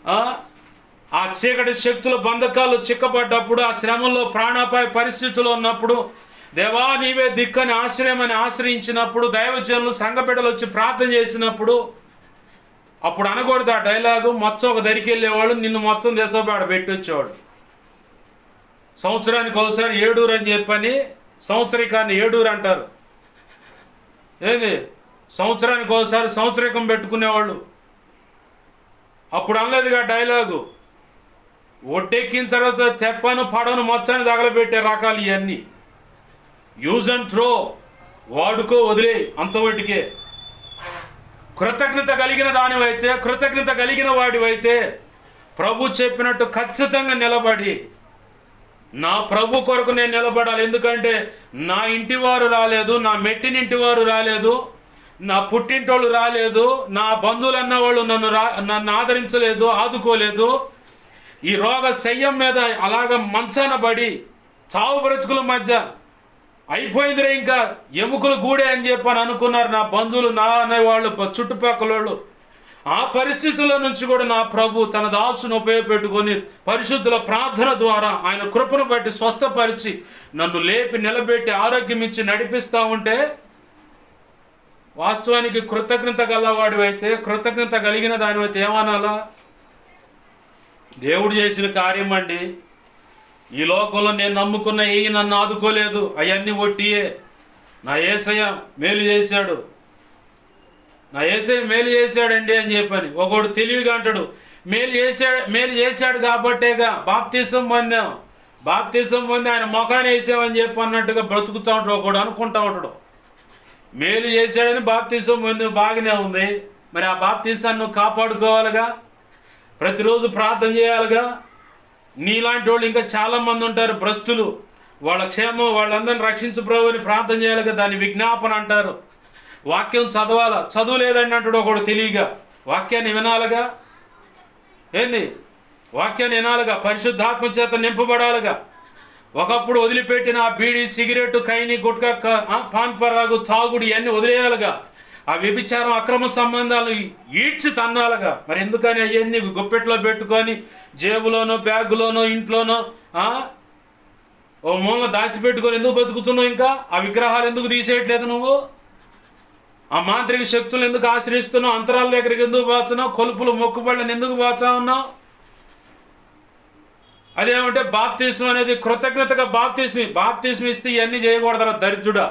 ఆ ఆ చీకటి శక్తుల బంధకాలు చిక్కబడ్డప్పుడు, ఆ శ్రమంలో ప్రాణాపాయ పరిస్థితుల్లో ఉన్నప్పుడు, దేవా నీవే దిక్కని ఆశ్రయమని ఆశ్రయించినప్పుడు, దైవజనులు సంఘబిడ్డలు వచ్చి ప్రార్థన చేసినప్పుడు, అప్పుడు అనకూడదు ఆ డైలాగు, మొత్తం ఒక దరికి వెళ్ళేవాళ్ళు నిన్ను మొత్తం దేశోపాడ పెట్టి వచ్చేవాడు. సంవత్సరానికి ఒకసారి ఏడూరు అని చెప్పని సంవత్సరికాన్ని ఏడూరు అంటారు. ఏది సంవత్సరానికి ఒకసారి సంవత్సరికం పెట్టుకునేవాళ్ళు. అప్పుడు అనలేదుగా డైలాగు. ఒడ్డెక్కిన తర్వాత చెప్పను పడను మొత్తాన్ని తగలబెట్టే రకాలు ఇవన్నీ. యూజ్ అండ్ త్రో, వాడుకో వదిలే, అంతవటికే. కృతజ్ఞత కలిగిన దానివైతే, కృతజ్ఞత కలిగిన వాడివైతే ప్రభు చెప్పినట్టు ఖచ్చితంగా నిలబడి, నా ప్రభు కొరకు నేను నిలబడాలి. ఎందుకంటే నా ఇంటి వారు రాలేదు, నా మెట్టినింటి వారు రాలేదు, నా పుట్టింటోళ్ళు రాలేదు, నా బంధువులు అన్నవాళ్ళు నన్ను ఆదరించలేదు, ఆదుకోలేదు. ఈ రోగ శయ్యం మీద అలాగ మంచాన పడి చావు బ్రతుకుల మధ్య అయిపోయిందిరే, ఇంకా ఎముకలు గూడే అని చెప్పని అనుకున్నారు నా బంధువులు, నా అనేవాళ్ళు, చుట్టుపక్కల వాళ్ళు. ఆ పరిస్థితుల నుంచి కూడా నా ప్రభు తన దాసును ఉపయోగపెట్టుకొని పరిశుద్ధుల ప్రార్థన ద్వారా ఆయన కృపను బట్టి స్వస్థపరిచి నన్ను లేపి నిలబెట్టి ఆరోగ్యం ఇచ్చి నడిపిస్తూ ఉంటే, వాస్తవానికి కృతజ్ఞత గలవాడివైతే, కృతజ్ఞత కలిగిన దానివైతే ఏమనాలా? దేవుడు చేసిన కార్యం అండి. ఈ లోకంలో నేను నమ్ముకున్న నన్ను ఆదుకోలేదు, అవన్నీ ఒట్టియే. నా యేసయ్య మేలు చేశాడు, నా యేసయ్య మేలు చేశాడండి అని చెప్పని ఒకడు తెలివిగా అంటాడు, మేలు చేశాడు కాబట్టేగా బాప్తీసం పొందాం, బాప్తీసం పొంది ఆయన మొఖాన్ని వేసామని చెప్పి అన్నట్టుగా బ్రతుకుతూ ఉంటాడు. ఒకడు అనుకుంటా ఉంటాడు మేలు చేశాడని బాప్తీసం పొంది, బాగానే ఉంది. మరి ఆ బాప్తీసాన్ని నువ్వు కాపాడుకోవాలిగా, ప్రతిరోజు ప్రార్థన చేయాలిగా. నీలాంటి వాళ్ళు ఇంకా చాలామంది ఉంటారు భ్రష్టులు, వాళ్ళ క్షేమం, వాళ్ళందరినీ రక్షించు ప్రభు అని ప్రార్థన చేయాలిగా. దాన్ని విజ్ఞాపన అంటారు. వాక్యం చదవాలా, చదువు లేదండి అంటాడు ఒకడు తెలియగా. వాక్యాన్ని వినాలిగా, ఏంది వాక్యాన్ని వినాలిగా, పరిశుద్ధాత్మ చేత నింపబడాలిగా. ఒకప్పుడు వదిలిపెట్టిన ఆ బీడి, సిగరెట్, ఖైని, గుట్కా, పాన్ పరాగు, తాగుడు ఇవన్నీ వదిలేయాలిగా. ఆ వ్యభిచారం, అక్రమ సంబంధాలు ఈడ్చి తన్నాలుగా. మరి ఎందుకని అవన్నీ గుప్పెట్లో పెట్టుకొని జేబులోనో, బ్యాగులోనో, ఇంట్లోనో ఓ మూల దాచిపెట్టుకొని ఎందుకు బతుకుతున్నావు? ఇంకా ఆ విగ్రహాలు ఎందుకు తీసేయట్లేదు నువ్వు? ఆ మాంత్రిక శక్తులను ఎందుకు ఆశ్రయిస్తున్నావు? అంతరాల దగ్గరికి ఎందుకు పోతున్నావు? కొలుపులు, మొక్కుబళ్ళని ఎందుకు పోతా ఉన్నావు? అదేమంటే బాప్తీసం అనేది కృతజ్ఞతగా బాప్తీసం ఇస్తే ఇవన్నీ చేయకూడదు. దరిద్రుడా,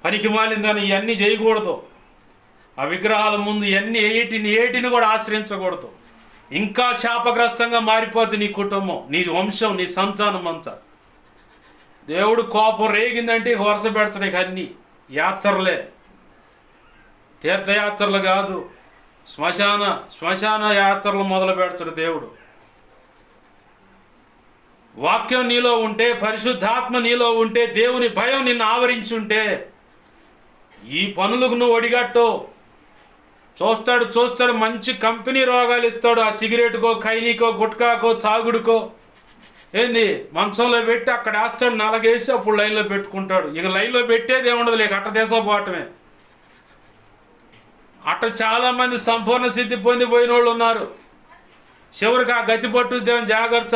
పనికి మాలిందని ఇవన్నీ చేయకూడదు. ఆ విగ్రహాల ముందు ఇవన్నీ ఏటిని కూడా ఆశ్రయించకూడదు. ఇంకా శాపగ్రస్తంగా మారిపోతుంది నీ కుటుంబం, నీ వంశం, నీ సంతానం అంతా. దేవుడు కోపం రేగిందంటే వరుస పెడతాడు. ఇక అన్నీ యాత్రలే, తీర్థయాత్రలు కాదు, శ్మశాన యాత్రలు మొదలు పెడతాడు దేవుడు. వాక్యం నీలో ఉంటే, పరిశుద్ధాత్మ నీలో ఉంటే, దేవుని భయం నిన్ను ఆవరించుంటే, ఈ పనులకు నువ్వు ఒడిగట్టో. చూస్తాడు మంచి కంపెనీ రోగాలు ఇస్తాడు. ఆ సిగరెట్కో, ఖైనీకో, గుట్కాకో, తాగుడుకో, ఏంది మంచంలో పెట్టి అక్కడ వేస్తాడు, నలగేసి అప్పుడు లైన్లో పెట్టుకుంటాడు. ఇక లైన్లో పెట్టేది ఏముండదు, లేక అట్ట దేశపోవటమే. అట్ట చాలామంది సంపూర్ణ సిద్ధి పొందిపోయిన వాళ్ళు ఉన్నారు. చివరికి ఆ గతి పట్టు దేవుని జాగ్రత్త.